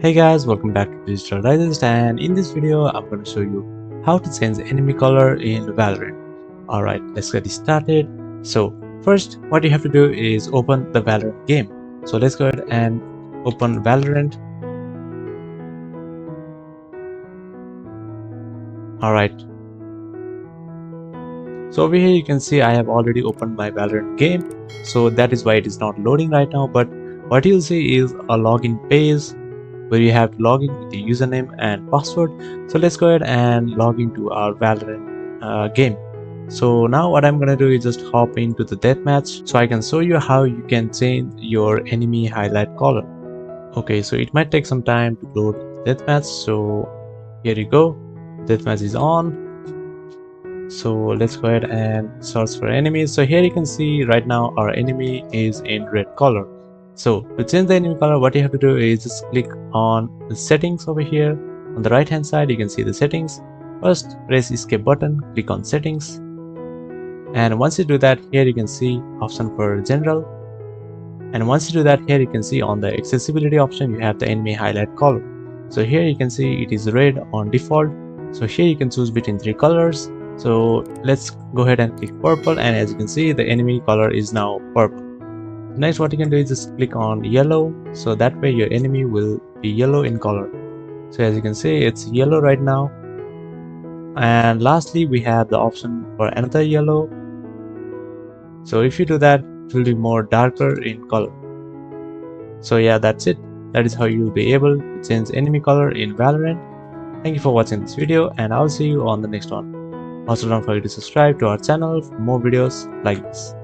Hey guys, welcome back to Digital Digest, and in this video I'm going to show you how to change enemy color in Valorant. Alright, let's get started. So first what you have to do is open the Valorant game. So let's go ahead and open Valorant. Alright, so over here you can see I have already opened my Valorant game, so that is why it is not loading right now. But what you'll see is a login page where you have to log in with the username and password. So let's go ahead and log into our Valorant game. So now what I'm gonna do is just hop into the deathmatch so I can show you how you can change your enemy highlight color. Okay, so it might take some time to load the deathmatch. So here you go, deathmatch is on. So let's go ahead and search for enemies. So here you can see right now our enemy is in red color. So to change the enemy color, what you have to do is just click on the settings over here. On the right hand side you can see the settings. First press escape button, click on settings, and once you do that, here you can see option for general, and once you do that, here you can see on the accessibility option you have the enemy highlight color. So here you can see it is red on default. So here you can choose between three colors. So let's go ahead and click purple, and as you can see the enemy color is now purple. Next what you can do is just click on yellow, so that way your enemy will be yellow in color. So as you can see it's yellow right now. And lastly we have the option for another yellow. So if you do that, it will be more darker in color. So yeah, that's it. That is how you will be able to change enemy color in Valorant. Thank you for watching this video, and I'll see you on the next one. Also don't forget to subscribe to our channel for more videos like this.